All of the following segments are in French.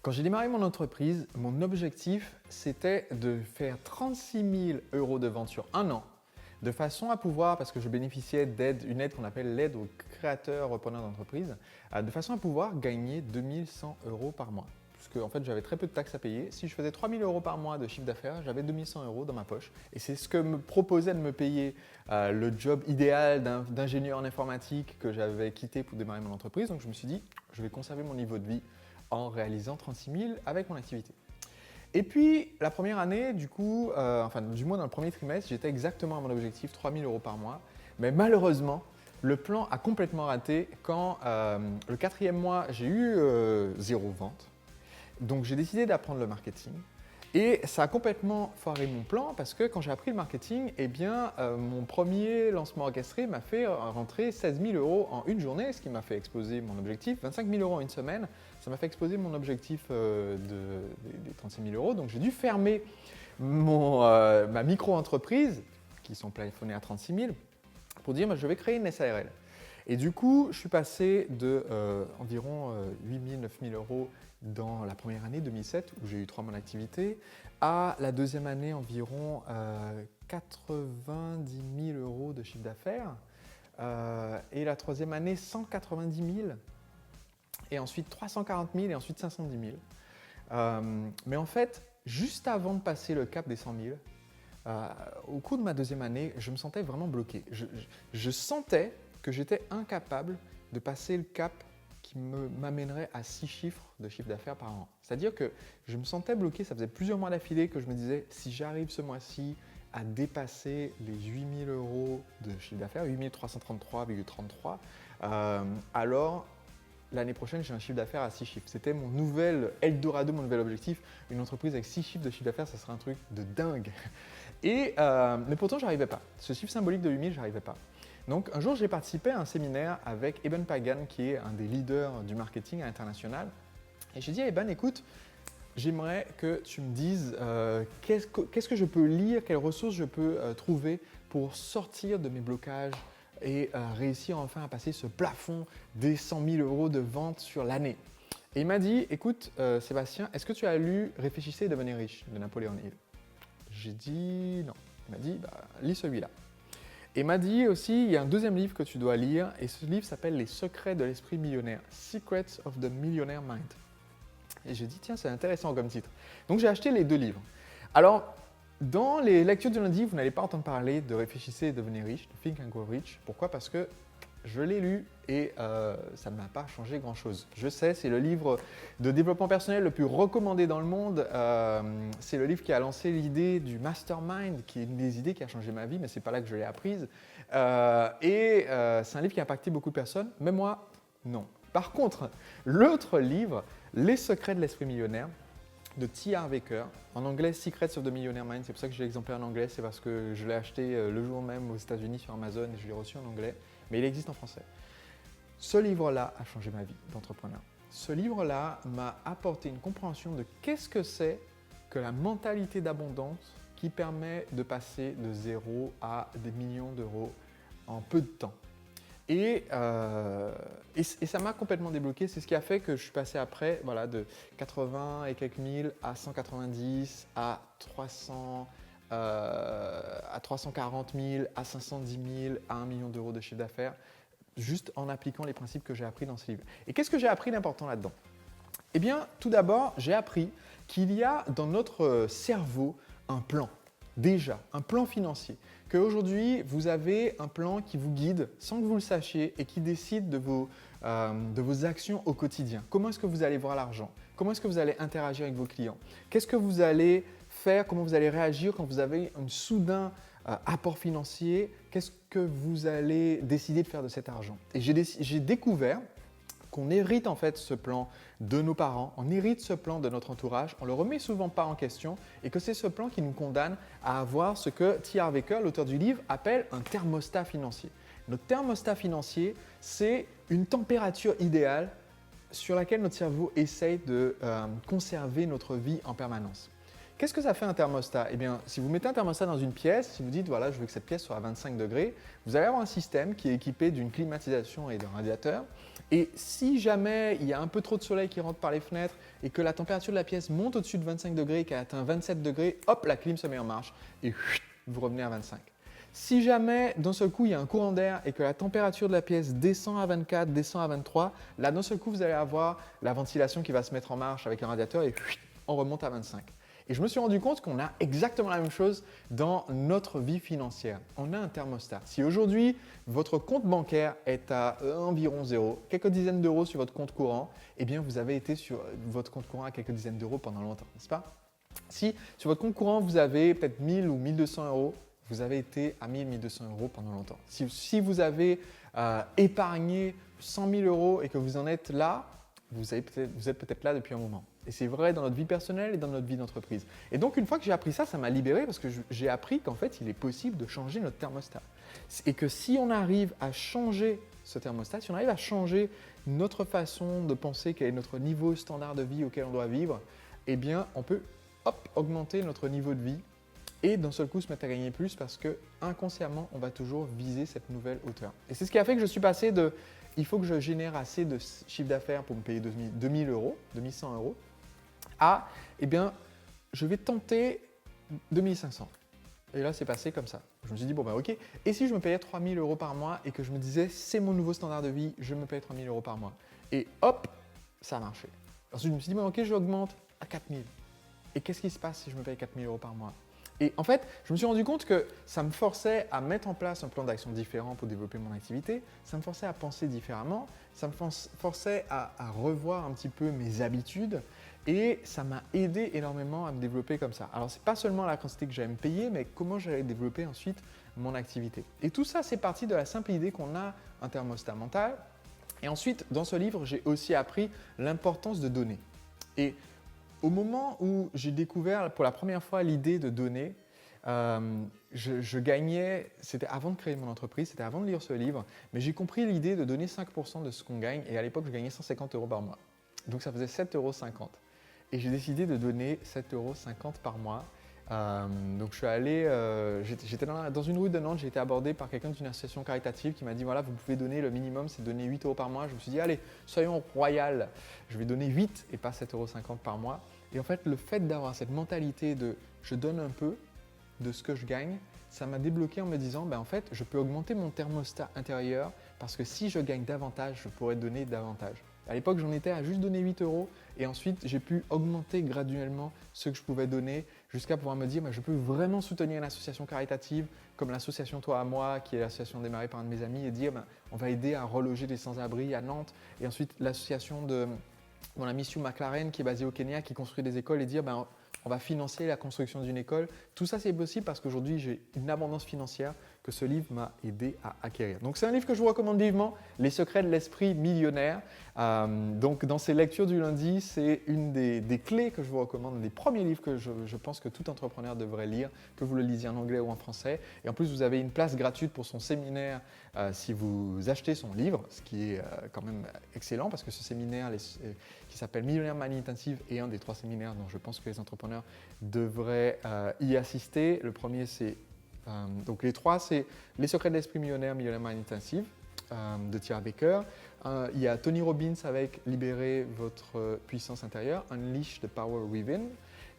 Quand j'ai démarré mon entreprise, mon objectif, c'était de faire 36 000 € de vente sur un an, de façon à pouvoir, parce que je bénéficiais une aide qu'on appelle l'aide aux créateurs repreneurs d'entreprise, de façon à pouvoir gagner 2100 € par mois. Puisque en fait, j'avais très peu de taxes à payer. Si je faisais 3 000 € par mois de chiffre d'affaires, j'avais 2100 € dans ma poche. Et c'est ce que me proposait de me payer le job idéal d'ingénieur en informatique que j'avais quitté pour démarrer mon entreprise. Donc je me suis dit, je vais conserver mon niveau de vie en réalisant 36 000 avec mon activité. Et puis, la première année, du moins dans le premier trimestre, j'étais exactement à mon objectif, 3 000 € par mois. Mais malheureusement, le plan a complètement raté quand le quatrième mois, j'ai eu 0 vente. Donc, j'ai décidé d'apprendre le marketing. Et ça a complètement foiré mon plan parce que quand j'ai appris le marketing, mon premier lancement orchestré m'a fait rentrer 16 000 € en une journée, ce qui m'a fait exploser mon objectif. 25 000 € en une semaine, ça m'a fait exploser mon objectif des 36 000 €. Donc j'ai dû fermer ma micro-entreprise, qui sont plafonnés à 36 000, pour dire je vais créer une SARL. Et du coup, je suis passé de environ 8 000, 9 000 € dans la première année, 2007, où j'ai eu 3 mois d'activité, à la deuxième année, environ 90 000 € de chiffre d'affaires, et la troisième année, 190 000, et ensuite 340 000, et ensuite 510 000. Mais en fait, juste avant de passer le cap des 100 000, au cours de ma deuxième année, je me sentais vraiment bloqué. Je sentais que j'étais incapable de passer le cap qui m'amènerait à 6 chiffres de chiffre d'affaires par an. C'est-à-dire que je me sentais bloqué, ça faisait plusieurs mois d'affilée que je me disais si j'arrive ce mois-ci à dépasser les 8 000 € de chiffre d'affaires, 8 333,33, alors l'année prochaine j'ai un chiffre d'affaires à 6 chiffres. C'était mon nouvel Eldorado, mon nouvel objectif. Une entreprise avec 6 chiffres de chiffre d'affaires, ça serait un truc de dingue. Mais pourtant, je n'arrivais pas. Ce chiffre symbolique de 8 000, je n'arrivais pas. Donc un jour, j'ai participé à un séminaire avec Eben Pagan, qui est un des leaders du marketing international. Et j'ai dit à Eben, écoute, j'aimerais que tu me dises qu'est-ce que je peux lire, quelles ressources je peux trouver pour sortir de mes blocages et réussir enfin à passer ce plafond des 100 000 € de vente sur l'année. Et il m'a dit, écoute Sébastien, est-ce que tu as lu « Réfléchissez et devenez riche » de Napoléon Hill? J'ai dit non. Il m'a dit, lis celui-là. Et m'a dit aussi, il y a un deuxième livre que tu dois lire, et ce livre s'appelle « Les secrets de l'esprit millionnaire »,« Secrets of the Millionaire Mind ». Et j'ai dit, tiens, c'est intéressant comme titre. Donc j'ai acheté les deux livres. Alors, dans les lectures du lundi, vous n'allez pas entendre parler de « Réfléchissez et devenez riche », de « Think and Grow Rich ». Pourquoi? Parce que je l'ai lu et ça ne m'a pas changé grand-chose. Je sais, c'est le livre de développement personnel le plus recommandé dans le monde. C'est le livre qui a lancé l'idée du mastermind, qui est une des idées qui a changé ma vie, mais ce n'est pas là que je l'ai apprise. C'est un livre qui a impacté beaucoup de personnes, mais moi, non. Par contre, l'autre livre, Les secrets de l'esprit millionnaire, de T. Harv Eker, en anglais Secrets of the Millionaire Mind, c'est pour ça que j'ai l'exemplaire en anglais, c'est parce que je l'ai acheté le jour même aux États-Unis sur Amazon et je l'ai reçu en anglais, mais il existe en français. Ce livre-là a changé ma vie d'entrepreneur. Ce livre-là m'a apporté une compréhension de qu'est-ce que c'est que la mentalité d'abondance qui permet de passer de 0 à des millions d'euros en peu de temps. Et ça m'a complètement débloqué. C'est ce qui a fait que je suis passé après de 80 et quelques mille à 190, à 300, à 340 000, à 510 000, à 1 million d'euros de chiffre d'affaires, juste en appliquant les principes que j'ai appris dans ce livre. Et qu'est-ce que j'ai appris d'important là-dedans? Eh bien, tout d'abord, j'ai appris qu'il y a dans notre cerveau un plan. Déjà, un plan financier, qu'aujourd'hui, vous avez un plan qui vous guide sans que vous le sachiez et qui décide de vos actions au quotidien. Comment est-ce que vous allez voir l'argent? Comment est-ce que vous allez interagir avec vos clients? Qu'est-ce que vous allez faire? Comment vous allez réagir quand vous avez un soudain apport financier? Qu'est-ce que vous allez décider de faire de cet argent? Et j'ai découvert qu'on hérite en fait ce plan de nos parents, on hérite ce plan de notre entourage, on ne le remet souvent pas en question et que c'est ce plan qui nous condamne à avoir ce que T. Harv Eker, l'auteur du livre, appelle un thermostat financier. Notre thermostat financier, c'est une température idéale sur laquelle notre cerveau essaye de conserver notre vie en permanence. Qu'est-ce que ça fait un thermostat? Eh bien, si vous mettez un thermostat dans une pièce, si vous dites voilà, je veux que cette pièce soit à 25 degrés, vous allez avoir un système qui est équipé d'une climatisation et d'un radiateur. Et si jamais il y a un peu trop de soleil qui rentre par les fenêtres et que la température de la pièce monte au-dessus de 25 degrés et qu'elle atteint 27 degrés, hop, la clim se met en marche et vous revenez à 25. Si jamais d'un seul coup il y a un courant d'air et que la température de la pièce descend à 24, descend à 23, là d'un seul coup vous allez avoir la ventilation qui va se mettre en marche avec un radiateur et on remonte à 25. Et je me suis rendu compte qu'on a exactement la même chose dans notre vie financière. On a un thermostat. Si aujourd'hui, votre compte bancaire est à environ zéro, quelques dizaines d'euros sur votre compte courant, eh bien, vous avez été sur votre compte courant à quelques dizaines d'euros pendant longtemps, n'est-ce pas? Si sur votre compte courant, vous avez peut-être 1000 ou 1200 euros, vous avez été à 1000, 1200 euros pendant longtemps. Si vous avez épargné 100 000 euros et que vous en êtes là, vous êtes peut-être là depuis un moment. Et c'est vrai dans notre vie personnelle et dans notre vie d'entreprise. Et donc, une fois que j'ai appris ça, ça m'a libéré parce que j'ai appris qu'en fait, il est possible de changer notre thermostat. Et que si on arrive à changer ce thermostat, si on arrive à changer notre façon de penser, quel est notre niveau standard de vie auquel on doit vivre, eh bien, on peut augmenter notre niveau de vie et d'un seul coup se mettre à gagner plus parce que inconsciemment, on va toujours viser cette nouvelle hauteur. Et c'est ce qui a fait que je suis passé de « il faut que je génère assez de chiffre d'affaires pour me payer 2000 euros, 2100 euros » à « eh bien, je vais tenter 2500 ». Et là, c'est passé comme ça. Je me suis dit « bon ben ok, et si je me payais 3000 euros par mois et que je me disais « c'est mon nouveau standard de vie, je me paye 3000 euros par mois ». Et hop, ça a marché. Ensuite, je me suis dit « bon ok, j'augmente à 4000 ». Et qu'est-ce qui se passe si je me paye 4000 euros par mois ? Et en fait, je me suis rendu compte que ça me forçait à mettre en place un plan d'action différent pour développer mon activité, ça me forçait à penser différemment, ça me forçait à revoir un petit peu mes habitudes et ça m'a aidé énormément à me développer comme ça. Alors, ce n'est pas seulement la quantité que j'allais me payer, mais comment j'allais développer ensuite mon activité. Et tout ça, c'est parti de la simple idée qu'on a un thermostat mental. Et ensuite, dans ce livre, j'ai aussi appris l'importance de donner. Et au moment où j'ai découvert pour la première fois l'idée de donner, je gagnais, c'était avant de créer mon entreprise, c'était avant de lire ce livre, mais j'ai compris l'idée de donner 5% de ce qu'on gagne et à l'époque, je gagnais 150 euros par mois. Donc, ça faisait 7,50 euros. Et j'ai décidé de donner 7,50 euros par mois. Donc, je suis allé, j'étais dans une rue de Nantes, j'ai été abordé par quelqu'un d'une association caritative qui m'a dit voilà, vous pouvez donner le minimum, c'est donner 8 euros par mois. Je me suis dit allez, soyons royal, je vais donner 8 et pas 7,50 euros par mois. Et en fait, le fait d'avoir cette mentalité de je donne un peu de ce que je gagne, ça m'a débloqué en me disant en fait, je peux augmenter mon thermostat intérieur parce que si je gagne davantage, je pourrais donner davantage. À l'époque, j'en étais à juste donner 8 euros et ensuite, j'ai pu augmenter graduellement ce que je pouvais donner jusqu'à pouvoir me dire je peux vraiment soutenir une association caritative comme l'association Toi à Moi, qui est l'association démarrée par un de mes amis et dire on va aider à reloger des sans-abri à Nantes et ensuite l'association de mon ami Sue McLaren qui est basé au Kenya, qui construit des écoles et dire on va financer la construction d'une école. Tout ça, c'est possible parce qu'aujourd'hui, j'ai une abondance financière que ce livre m'a aidé à acquérir. Donc, c'est un livre que je vous recommande vivement, Les secrets de l'esprit millionnaire. Donc, dans ces lectures du lundi, c'est une des clés que je vous recommande, des premiers livres que je pense que tout entrepreneur devrait lire, que vous le lisiez en anglais ou en français. Et en plus, vous avez une place gratuite pour son séminaire si vous achetez son livre, ce qui est quand même excellent parce que ce séminaire qui s'appelle Millionnaire Money Intensive est un des 3 séminaires dont je pense que les entrepreneurs devraient y assister. Le premier, c'est donc les 3, c'est Les secrets de l'esprit millionnaire, Millionnaire Money Intensive de Tyra Baker. Il y a Tony Robbins avec Libérer votre puissance intérieure, Unleash the Power Within.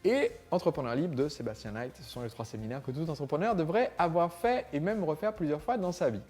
Et Entrepreneur libre de Sébastien Knight. Ce sont les 3 séminaires que tout entrepreneur devrait avoir fait et même refaire plusieurs fois dans sa vie.